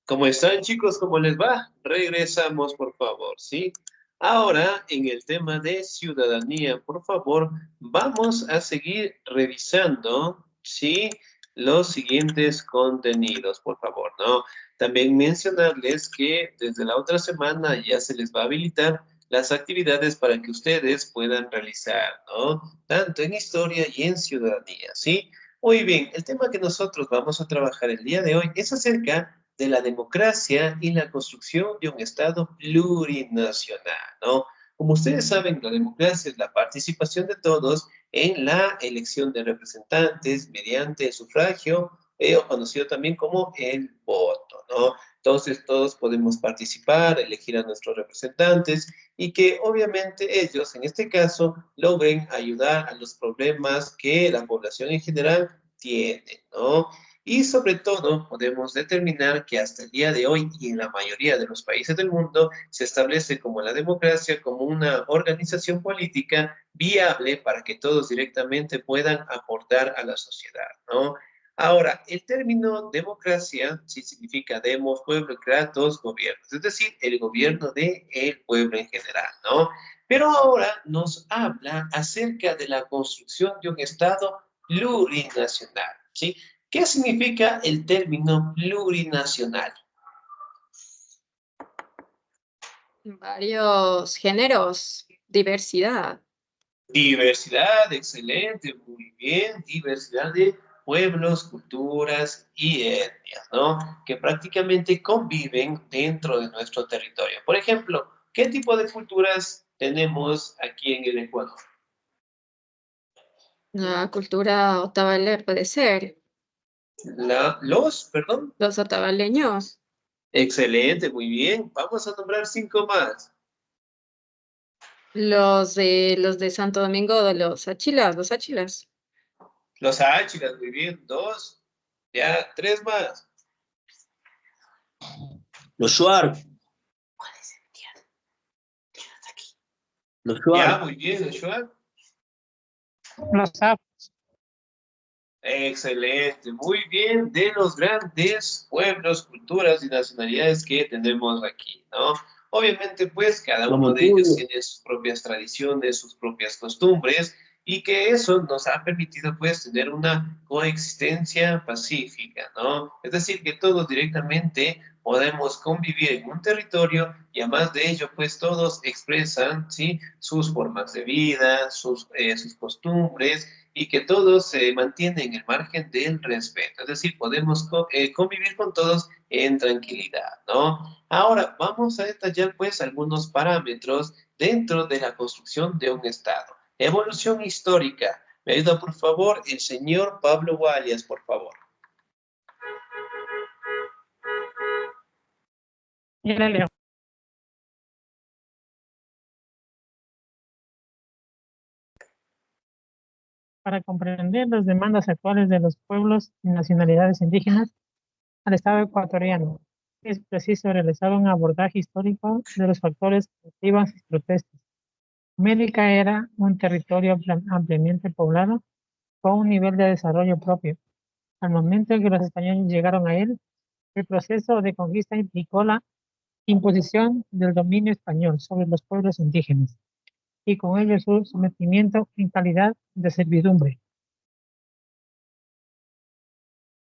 ¿Cómo están, chicos? ¿Cómo les va? Regresamos, por favor, ¿sí? Ahora, en el tema de ciudadanía, por favor, vamos a seguir revisando, ¿sí? Los siguientes contenidos, por favor, ¿no? También mencionarles que desde la otra semana ya se les va a habilitar las actividades para que ustedes puedan realizar, ¿no? Tanto en historia y en ciudadanía, ¿sí? Muy bien, el tema que nosotros vamos a trabajar el día de hoy es acerca de la democracia y la construcción de un Estado plurinacional, ¿no? Como ustedes saben, la democracia es la participación de todos en la elección de representantes mediante el sufragio, o conocido también como el voto, ¿no? Entonces, todos podemos participar, elegir a nuestros representantes y que obviamente ellos, en este caso, logren ayudar a los problemas que la población en general tiene, ¿no? Y sobre todo, podemos determinar que hasta el día de hoy y en la mayoría de los países del mundo se establece como la democracia como una organización política viable para que todos directamente puedan aportar a la sociedad, ¿no? Ahora, el término democracia sí significa demos, pueblo, y kratos, gobierno, es decir, el gobierno del pueblo en general, ¿no? Pero ahora nos habla acerca de la construcción de un Estado plurinacional, ¿sí? ¿Qué significa el término plurinacional? Varios géneros, diversidad. Diversidad, excelente, muy bien. Diversidad de pueblos, culturas y etnias, ¿no? Que prácticamente conviven dentro de nuestro territorio. Por ejemplo, ¿qué tipo de culturas tenemos aquí en el Ecuador? La cultura otavaler puede ser. Perdón. Los otavaleños, Excelente, muy bien. Vamos a nombrar 5 más. los de Santo Domingo de los achilas. Los Áchilas, muy bien. 2. Ya, 3 más. Los Shuar, los Ya, Shuar, muy bien, Joshua. Los sapos, Excelente, muy bien, de los grandes pueblos, culturas y nacionalidades que tenemos aquí, ¿no? Obviamente, pues, cada los uno de ellos Montuyo, tiene sus propias tradiciones, sus propias costumbres, y que eso nos ha permitido, pues, tener una coexistencia pacífica, ¿no? Es decir, que todos directamente podemos convivir en un territorio y además de ello, pues, todos expresan, ¿sí? Sus formas de vida, sus costumbres, y que todos se mantienen en el margen del respeto. Es decir, podemos convivir con todos en tranquilidad, ¿no? Ahora, vamos a detallar pues algunos parámetros dentro de la construcción de un Estado. Evolución histórica. Me ayuda, por favor, el señor Pablo Gualias, por favor. y el león. Para comprender las demandas actuales de los pueblos y nacionalidades indígenas al Estado ecuatoriano, es preciso realizar un abordaje histórico de los factores que motivan sus protestas. América era un territorio ampliamente poblado con un nivel de desarrollo propio. Al momento en que los españoles llegaron a él, el proceso de conquista implicó la imposición del dominio español sobre los pueblos indígenas y con ello su sometimiento en calidad de servidumbre.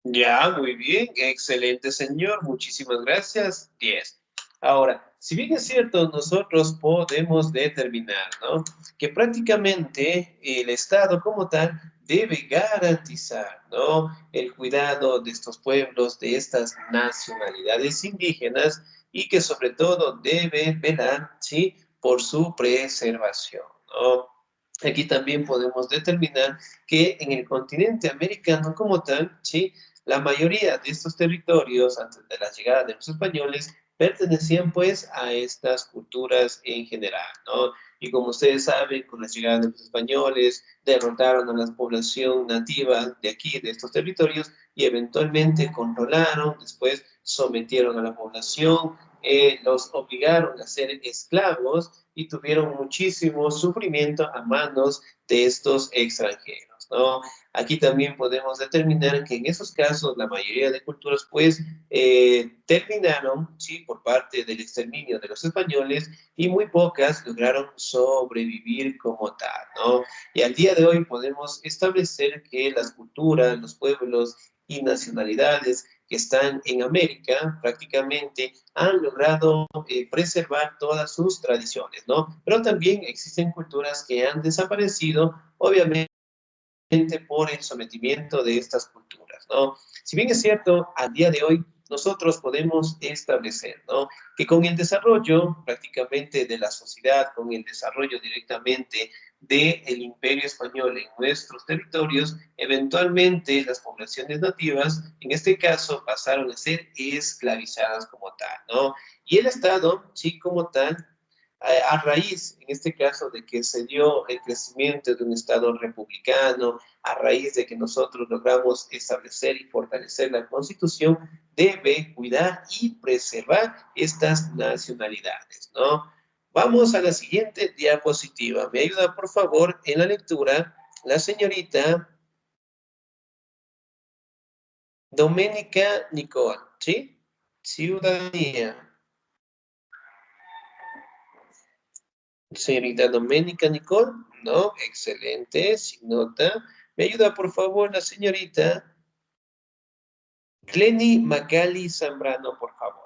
Ya, muy bien, excelente señor, muchísimas gracias. 10. Ahora, si bien es cierto, nosotros podemos determinar, ¿no? Que prácticamente el Estado como tal debe garantizar, ¿no? El cuidado de estos pueblos, de estas nacionalidades indígenas y que sobre todo debe velar, ¿sí? Por su preservación, ¿no? Aquí también podemos determinar que en el continente americano como tal, ¿sí? La mayoría de estos territorios, antes de la llegada de los españoles, pertenecían pues a estas culturas en general, ¿no? Y como ustedes saben, con la llegada de los españoles, derrotaron a la población nativa de aquí, de estos territorios, y eventualmente controlaron, después sometieron a la población, los obligaron a ser esclavos y tuvieron muchísimo sufrimiento a manos de estos extranjeros. ¿no? Aquí también podemos determinar que en esos casos la mayoría de culturas, pues, terminaron, ¿sí? Por parte del exterminio de los españoles y muy pocas lograron sobrevivir como tal, ¿no? Y al día de hoy podemos establecer que las culturas, los pueblos y nacionalidades que están en América prácticamente han logrado preservar todas sus tradiciones, ¿no? Pero también existen culturas que han desaparecido, obviamente por el sometimiento de estas culturas, ¿no? Si bien es cierto, al día de hoy nosotros podemos establecer, ¿no? Que con el desarrollo prácticamente de la sociedad, con el desarrollo directamente del imperio español en nuestros territorios, eventualmente las poblaciones nativas, en este caso, pasaron a ser esclavizadas como tal, ¿no? Y el Estado, sí, como tal, a raíz, en este caso, de que se dio el crecimiento de un Estado republicano, a raíz de que nosotros logramos establecer y fortalecer la Constitución, debe cuidar y preservar estas nacionalidades, ¿no? Vamos a la siguiente diapositiva. Me ayuda, por favor, en la lectura la señorita Doménica Nicole, ¿sí? Ciudadanía. Señorita Doménica Nicole, ¿no? Excelente, sin nota. Me ayuda, por favor, la señorita Glenny Magali Zambrano, por favor.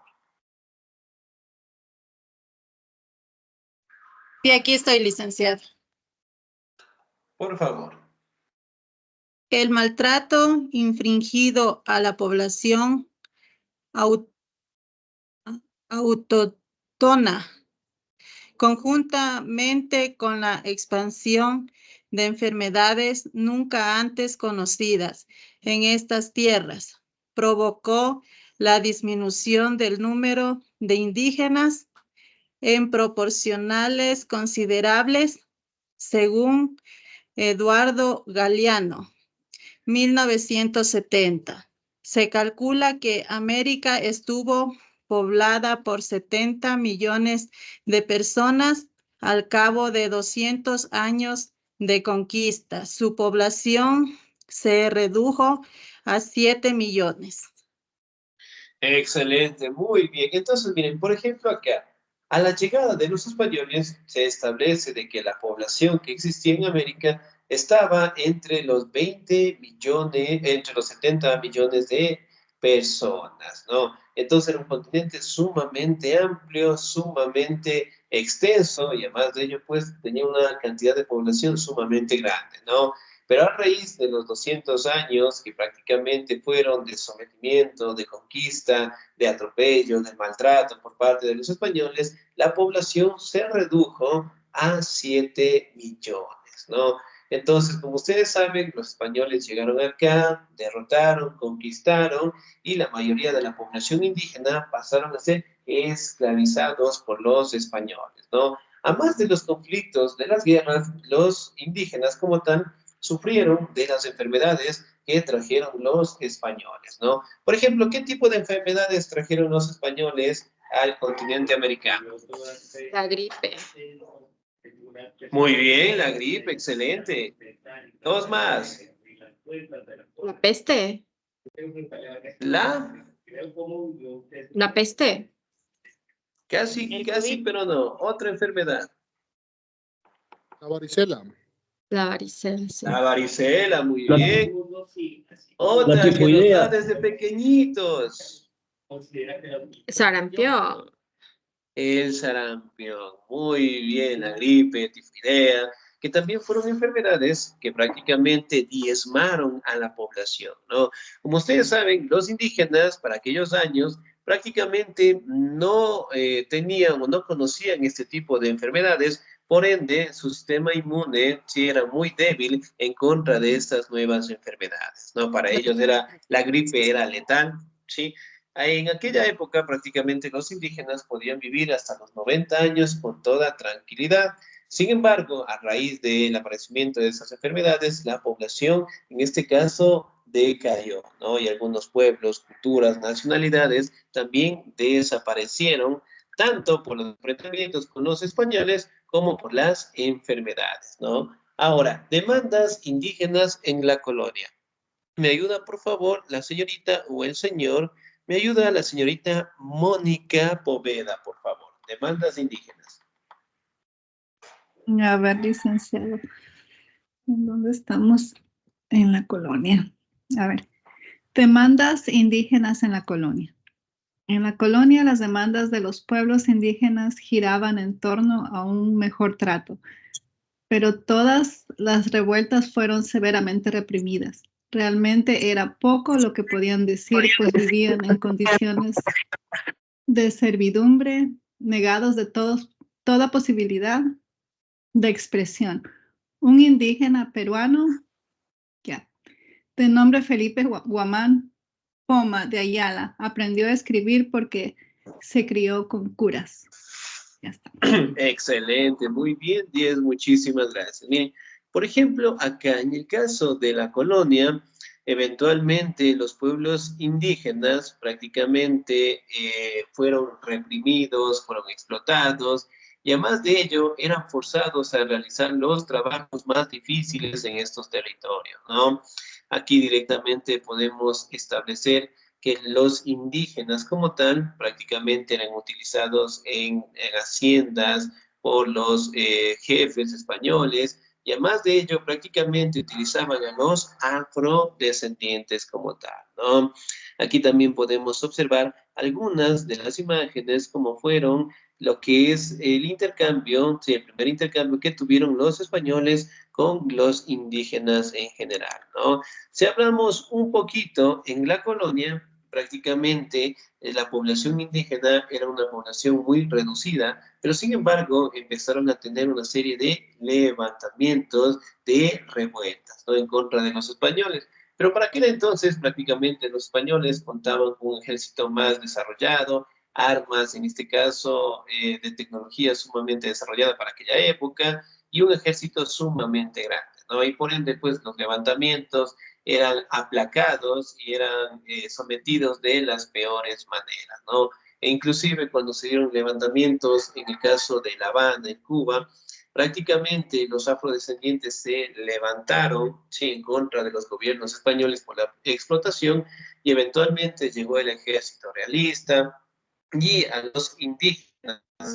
Y aquí estoy, licenciado. Por favor. El maltrato infringido a la población autóctona, conjuntamente con la expansión de enfermedades nunca antes conocidas en estas tierras, provocó la disminución del número de indígenas en proporcionales considerables, según Eduardo Galeano, 1970. Se calcula que América estuvo poblada por 70 millones de personas al cabo de 200 años de conquista. Su población se redujo a 7 millones. Excelente, muy bien. Entonces, miren, por ejemplo, acá, a la llegada de los españoles, se establece de que la población que existía en América estaba entre los 20 millones, entre los 70 millones de personas, ¿no? Entonces era un continente sumamente amplio, sumamente extenso y además de ello, pues tenía una cantidad de población sumamente grande, ¿no? Pero a raíz de los 200 años que prácticamente fueron de sometimiento, de conquista, de atropello, de maltrato por parte de los españoles, la población se redujo a 7 millones, ¿no? Entonces, como ustedes saben, los españoles llegaron acá, derrotaron, conquistaron y la mayoría de la población indígena pasaron a ser esclavizados por los españoles, ¿no? A más de los conflictos, de las guerras, los indígenas como tal sufrieron de las enfermedades que trajeron los españoles, ¿no? Por ejemplo, ¿qué tipo de enfermedades trajeron los españoles al continente americano? La gripe. Muy bien, la gripe, excelente. Dos más. La peste. La, La peste. casi, pero no. Otra enfermedad. La varicela. La varicela, sí. La varicela, muy La- bien. La Otra que nos tifoidea. da desde pequeñitos. Sarampión. El sarampión, muy bien, la gripe, tifoidea, que también fueron enfermedades que prácticamente diezmaron a la población, ¿no? Como ustedes saben, los indígenas para aquellos años prácticamente no tenían o no conocían este tipo de enfermedades, por ende, su sistema inmune sí era muy débil en contra de estas nuevas enfermedades, ¿no? Para ellos la gripe era letal, ¿sí? En aquella época prácticamente los indígenas podían vivir hasta los 90 años con toda tranquilidad. Sin embargo, a raíz del aparecimiento de esas enfermedades, la población, en este caso, decayó, ¿no? Y algunos pueblos, culturas, nacionalidades también desaparecieron, tanto por los enfrentamientos con los españoles como por las enfermedades, ¿no? Ahora, demandas indígenas en la colonia. ¿Me ayuda, por favor, la señorita o el señor? Me ayuda la señorita Mónica Poveda, por favor. Demandas indígenas. A ver, licenciado, ¿en dónde estamos? En la colonia. A ver, demandas indígenas en la colonia. En la colonia, las demandas de los pueblos indígenas giraban en torno a un mejor trato, pero todas las revueltas fueron severamente reprimidas. Realmente era poco lo que podían decir, pues vivían en condiciones de servidumbre, negados de toda posibilidad de expresión. Un indígena peruano, ya, de nombre Felipe Guamán Poma de Ayala, aprendió a escribir porque se crió con curas. Ya está. Excelente, muy bien, 10, muchísimas gracias. Miren, por ejemplo, acá en el caso de la colonia, eventualmente los pueblos indígenas prácticamente fueron reprimidos, fueron explotados, y además de ello eran forzados a realizar los trabajos más difíciles en estos territorios, ¿no? Aquí directamente podemos establecer que los indígenas como tal prácticamente eran utilizados en haciendas por los jefes españoles, y además de ello prácticamente utilizaban a los afrodescendientes como tal, ¿no? Aquí también podemos observar algunas de las imágenes como fueron lo que es el intercambio, sí, el primer intercambio que tuvieron los españoles con los indígenas en general, ¿no? Si hablamos un poquito en la colonia, prácticamente la población indígena era una población muy reducida, pero sin embargo empezaron a tener una serie de levantamientos, de revueltas, ¿no? En contra de los españoles. Pero para aquel entonces prácticamente los españoles contaban con un ejército más desarrollado, armas, en este caso, de tecnología sumamente desarrollada para aquella época, y un ejército sumamente grande, ¿no? Y por ende, pues, los levantamientos eran aplacados y eran sometidos de las peores maneras, ¿no? E inclusive cuando se dieron levantamientos, en el caso de La Habana, en Cuba, prácticamente los afrodescendientes se levantaron, sí, en contra de los gobiernos españoles por la explotación, y eventualmente llegó el ejército realista, y a los indígenas,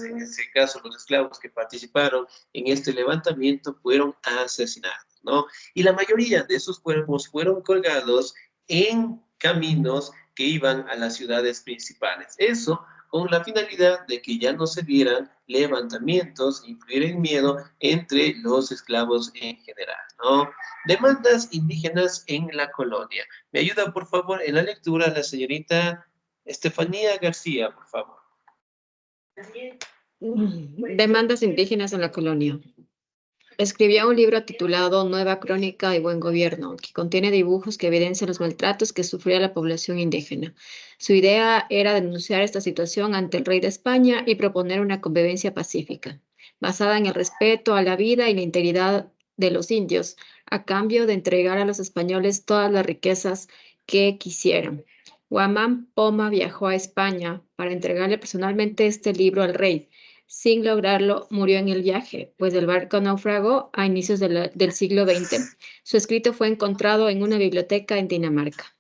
en este caso los esclavos que participaron en este levantamiento, fueron asesinados, ¿no? Y la mayoría de esos cuerpos fueron colgados en caminos que iban a las ciudades principales. Eso con la finalidad de que ya no se dieran levantamientos, influir miedo entre los esclavos en general, ¿no? Demandas indígenas en la colonia. ¿Me ayuda, por favor, en la lectura la señorita Estefanía García, por favor? Demandas indígenas en la colonia. Escribió un libro titulado Nueva Crónica y Buen Gobierno, que contiene dibujos que evidencian los maltratos que sufría la población indígena. Su idea era denunciar esta situación ante el rey de España y proponer una convivencia pacífica, basada en el respeto a la vida y la integridad de los indios, a cambio de entregar a los españoles todas las riquezas que quisieran. Guamán Poma viajó a España para entregarle personalmente este libro al rey. Sin lograrlo, murió en el viaje, pues el barco naufragó a inicios del siglo XX. Su escrito fue encontrado en una biblioteca en Dinamarca.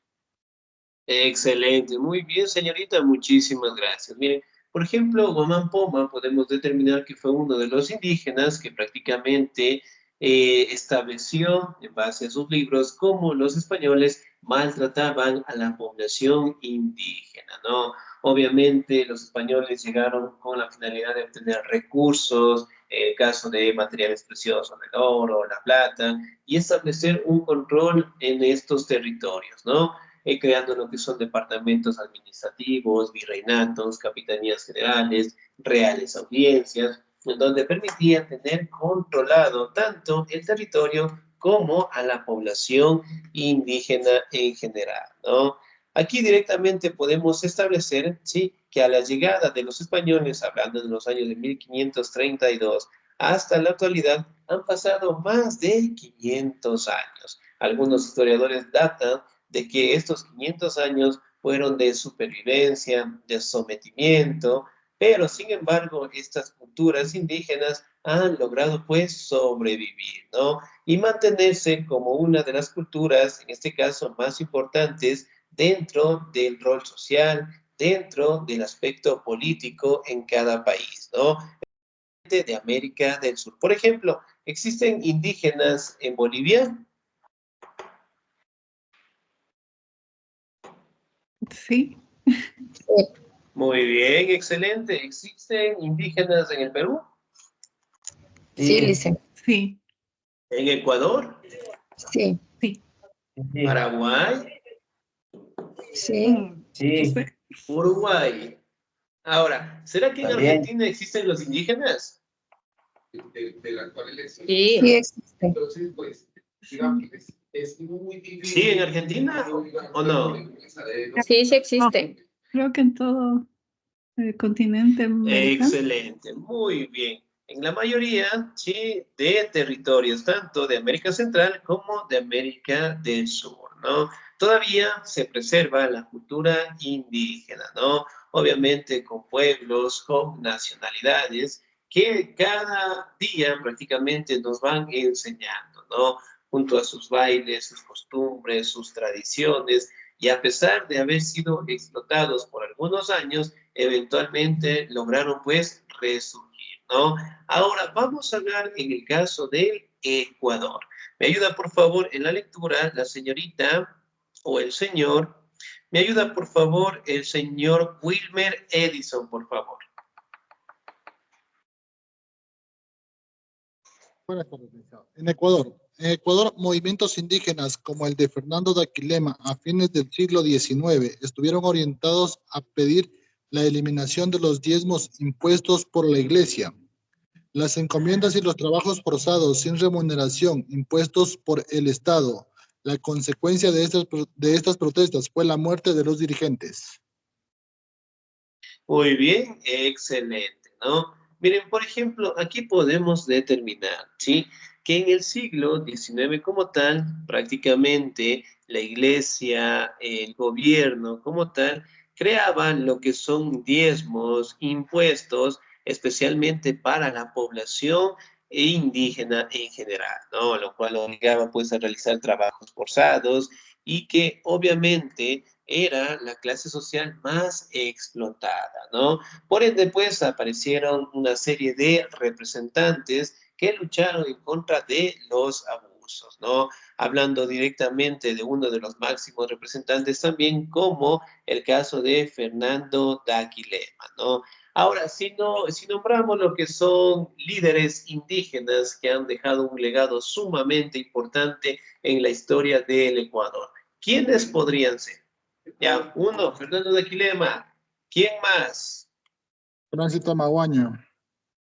Excelente, muy bien, señorita, muchísimas gracias. Miren, por ejemplo, Guamán Poma podemos determinar que fue uno de los indígenas que prácticamente estableció, en base a sus libros, cómo los españoles maltrataban a la población indígena, ¿no? Obviamente los españoles llegaron con la finalidad de obtener recursos, en el caso de materiales preciosos, el oro, la plata, y establecer un control en estos territorios, ¿no? Creando lo que son departamentos administrativos, virreinatos, capitanías generales, reales audiencias, en donde permitían tener controlado tanto el territorio como a la población indígena en general, ¿no? Aquí directamente podemos establecer, ¿sí?, que a la llegada de los españoles, hablando de los años de 1532 hasta la actualidad, han pasado más de 500 años. Algunos historiadores datan de que estos 500 años fueron de supervivencia, de sometimiento, pero sin embargo estas culturas indígenas han logrado pues sobrevivir, ¿no? Y mantenerse como una de las culturas, en este caso, más importantes dentro del rol social, dentro del aspecto político en cada país, ¿no? De América del Sur. Por ejemplo, ¿existen indígenas en Bolivia? Sí, Muy bien, excelente. ¿Existen indígenas en el Perú? Sí, Lice. sí, ¿En Ecuador? Sí, sí. ¿Paraguay? sí. No sé. ¿Uruguay? Ahora, ¿será que en También. Argentina existen los indígenas? Sí, existe. Entonces, pues, digamos, es muy difícil. ¿Sí, en Argentina o no? Sí, sí existe. Creo que en todo el continente americano. Excelente, muy bien. En la mayoría, sí, de territorios, tanto de América Central como de América del Sur, ¿no? Todavía se preserva la cultura indígena, ¿no? Obviamente con pueblos, con nacionalidades, que cada día prácticamente nos van enseñando, ¿no? Junto a sus bailes, sus costumbres, sus tradiciones, y a pesar de haber sido explotados por algunos años, eventualmente lograron pues resurgir, ¿no? Ahora vamos a hablar en el caso del Ecuador. ¿Me ayuda por favor en la lectura la señorita o el señor? ¿Me ayuda por favor el señor Wilmer Edison, por favor? Buenas tardes, licenciado. En Ecuador, movimientos indígenas como el de Fernando de Aquilema a fines del siglo XIX estuvieron orientados a pedir la eliminación de los diezmos impuestos por la Iglesia, las encomiendas y los trabajos forzados sin remuneración impuestos por el Estado. La consecuencia de estas protestas fue la muerte de los dirigentes. Muy bien, excelente, ¿no? Miren, por ejemplo, aquí podemos determinar, ¿sí? Que en el siglo XIX como tal, prácticamente la iglesia, el gobierno como tal, creaban lo que son diezmos, impuestos, especialmente para la población indígena en general, ¿no? Lo cual obligaba pues a realizar trabajos forzados y que obviamente era la clase social más explotada, ¿no? Por ende, pues, aparecieron una serie de representantes que lucharon en contra de los abusos, ¿no? Hablando directamente de uno de los máximos representantes también, como el caso de Fernando de Aquilema, ¿no? Ahora, si nombramos lo que son líderes indígenas que han dejado un legado sumamente importante en la historia del Ecuador, ¿quiénes podrían ser? Ya, uno, Fernando de Aquilema. ¿Quién más? Tránsito Maguaño.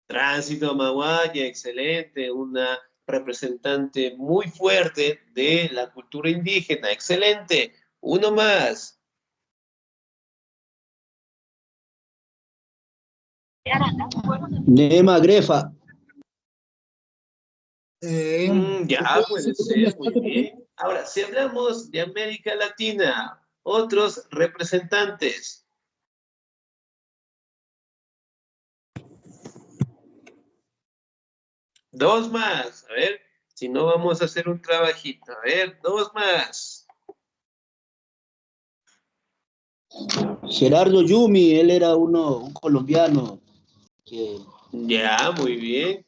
Tránsito Maguaya, excelente, una representante muy fuerte de la cultura indígena, excelente. Uno más. Nema Grefa. Ya, puede ser, muy bien. Ahora, si hablamos de América Latina, otros representantes. Dos más. A ver, si no vamos a hacer un trabajito. A ver, dos más. Gerardo Yumi, él era un colombiano que Ya, muy bien.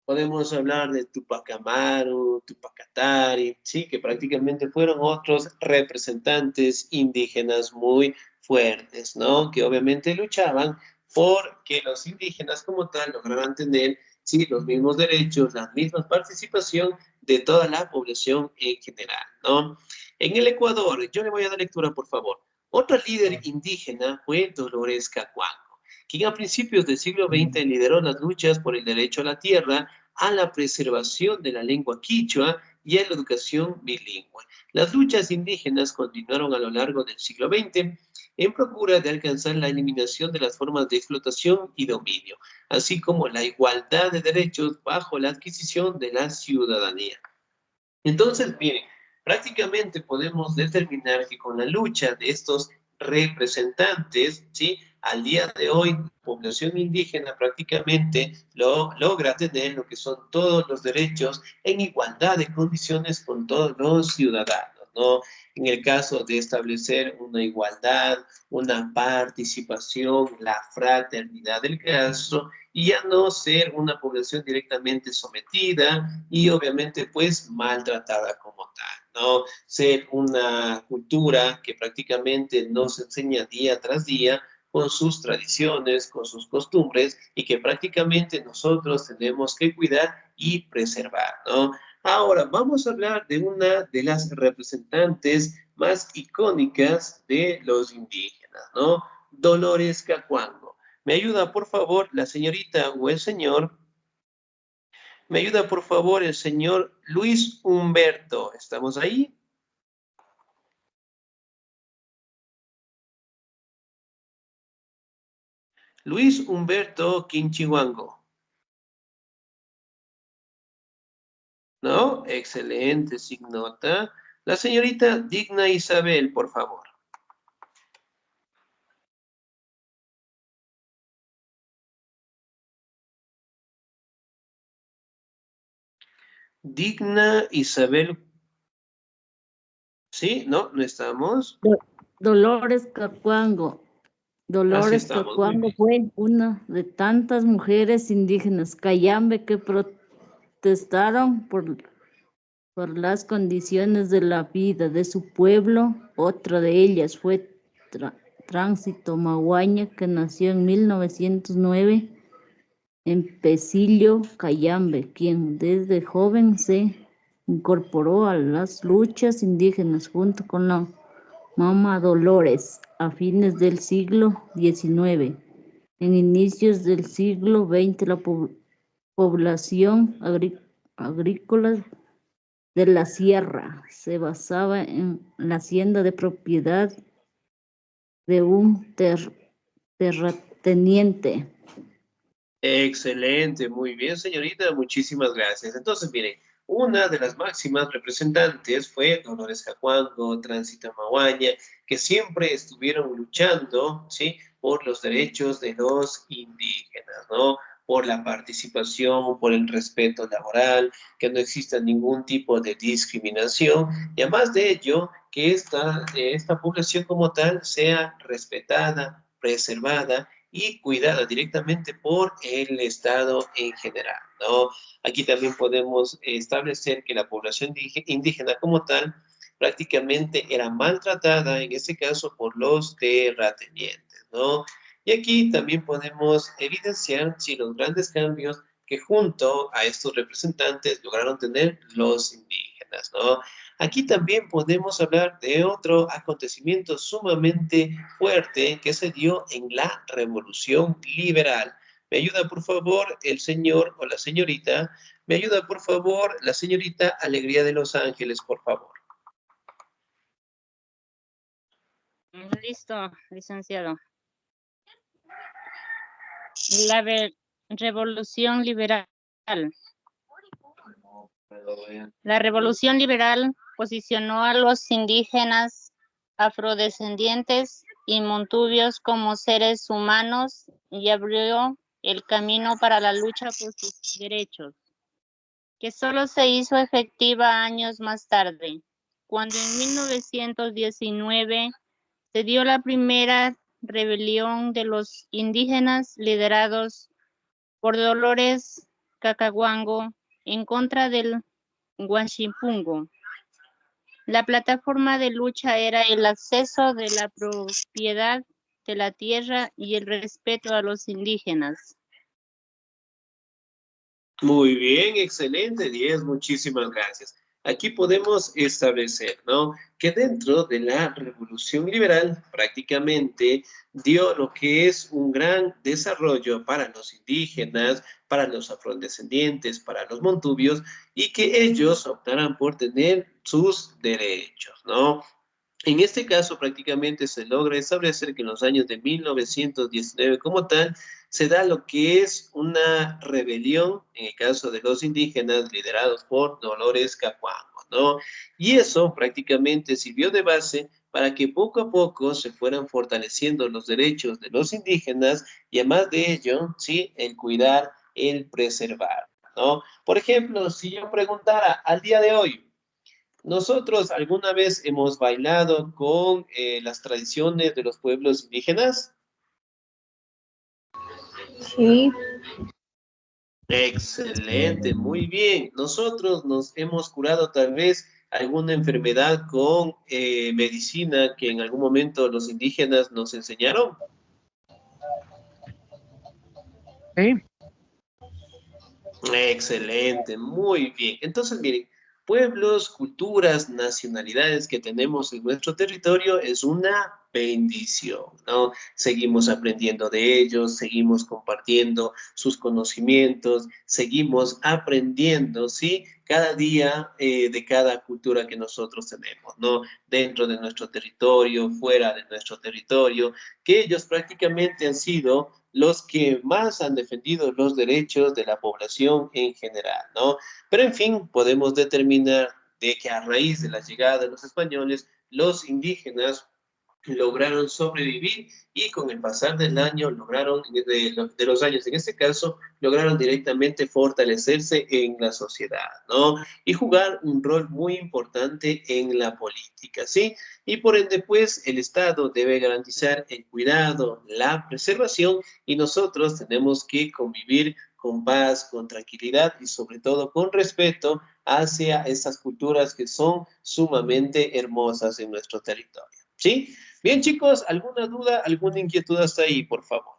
Podemos hablar de Tupac Amaru, Tupac Katari, sí, que prácticamente fueron otros representantes indígenas muy fuertes, ¿no? Que obviamente luchaban por que los indígenas como tal lograran tener, sí, los mismos derechos, la misma participación de toda la población en general, ¿no? En el Ecuador, yo le voy a dar lectura, por favor. Otro líder indígena fue Dolores Cacuango, quien a principios del siglo XX lideró las luchas por el derecho a la tierra, a la preservación de la lengua quichua y a la educación bilingüe. Las luchas indígenas continuaron a lo largo del siglo XX en procura de alcanzar la eliminación de las formas de explotación y dominio, así como la igualdad de derechos bajo la adquisición de la ciudadanía. Entonces, miren, prácticamente podemos determinar que con la lucha de estos representantes, ¿sí? al día de hoy, la población indígena prácticamente logra tener lo que son todos los derechos en igualdad de condiciones con todos los ciudadanos, ¿no? En el caso de establecer una igualdad, una participación, la fraternidad del caso, y ya no ser una población directamente sometida y obviamente pues maltratada como tal, ¿no? Ser una cultura que prácticamente nos enseña día tras día con sus tradiciones, con sus costumbres y que prácticamente nosotros tenemos que cuidar y preservar, ¿no? Ahora vamos a hablar de una de las representantes más icónicas de los indígenas, ¿no? Dolores Cacuango. ¿Me ayuda, por favor, la señorita o el señor? ¿Me ayuda, por favor, el señor Luis Humberto? ¿Estamos ahí? Luis Humberto Quinchihuango. ¿No? Excelente, signota. La señorita Digna Isabel, por favor. Digna Isabel. ¿Sí? ¿No? ¿No estamos? Dolores Cacuango. Así Dolores estamos, muy Cacuango bien. fue una de tantas mujeres indígenas cayambe que protestaron por las condiciones de la vida de su pueblo. Otra de ellas fue Tránsito Maguaña, que nació en 1909 en Pesillo, Cayambe, quien desde joven se incorporó a las luchas indígenas junto con la Mama Dolores a fines del siglo XIX. En inicios del siglo XX, la población agrícola de la sierra se basaba en la hacienda de propiedad de un terrateniente. Excelente, muy bien, señorita, muchísimas gracias. Entonces, miren, una de las máximas representantes fue Dolores Cacuango, Tránsito Maguaña, que siempre estuvieron luchando, ¿sí?, por los derechos de los indígenas, ¿no? Por la participación, por el respeto laboral, que no exista ningún tipo de discriminación, y además de ello, que esta población como tal sea respetada, preservada y cuidada directamente por el Estado en general, ¿no? Aquí también podemos establecer que la población indígena como tal prácticamente era maltratada, en este caso, por los terratenientes, ¿no? Y aquí también podemos evidenciar, sí, los grandes cambios que junto a estos representantes lograron tener los indígenas, ¿no? Aquí también podemos hablar de otro acontecimiento sumamente fuerte que se dio en la Revolución Liberal. ¿Me ayuda, por favor, el señor o la señorita? ¿Me ayuda, por favor, la señorita Alegría de Los Ángeles, por favor? Listo, licenciado. La Revolución Liberal. La Revolución Liberal posicionó a los indígenas, afrodescendientes y montubios como seres humanos y abrió el camino para la lucha por sus derechos, que solo se hizo efectiva años más tarde, cuando en 1919 se dio la primera rebelión de los indígenas liderados por Dolores Cacaguango en contra del Huachipungo. La plataforma de lucha era el acceso de la propiedad de la tierra y el respeto a los indígenas. Muy bien, excelente, 10, muchísimas gracias. Aquí podemos establecer, ¿no?, que dentro de la Revolución Liberal prácticamente dio lo que es un gran desarrollo para los indígenas, para los afrodescendientes, para los montubios, y que ellos optaran por tener sus derechos, ¿no? En este caso, prácticamente se logra establecer que en los años de 1919 como tal, se da lo que es una rebelión, en el caso de los indígenas, liderados por Dolores Cacuango, ¿no? Y eso prácticamente sirvió de base para que poco a poco se fueran fortaleciendo los derechos de los indígenas y además de ello, ¿sí? El cuidar, el preservar, ¿no? Por ejemplo, si yo preguntara al día de hoy, ¿nosotros alguna vez hemos bailado con las tradiciones de los pueblos indígenas? Sí. Excelente, muy bien. Nosotros nos hemos curado tal vez alguna enfermedad con medicina que en algún momento los indígenas nos enseñaron. Sí. Excelente, muy bien. Entonces, miren, pueblos, culturas, nacionalidades que tenemos en nuestro territorio es una bendición, ¿no? Seguimos aprendiendo de ellos, seguimos compartiendo sus conocimientos, seguimos aprendiendo, ¿sí? Cada día de cada cultura que nosotros tenemos, ¿no? Dentro de nuestro territorio, fuera de nuestro territorio, que ellos prácticamente han sido los que más han defendido los derechos de la población en general, ¿no? Pero en fin, podemos determinar de que a raíz de la llegada de los españoles, los indígenas lograron sobrevivir y con el pasar del año lograron, de los años en este caso, lograron directamente fortalecerse en la sociedad, ¿no? Y jugar un rol muy importante en la política, ¿sí? Y por ende, pues, el Estado debe garantizar el cuidado, la preservación y nosotros tenemos que convivir con paz, con tranquilidad y sobre todo con respeto hacia estas culturas que son sumamente hermosas en nuestro territorio, ¿sí? Bien, chicos, ¿alguna duda, alguna inquietud hasta ahí, por favor?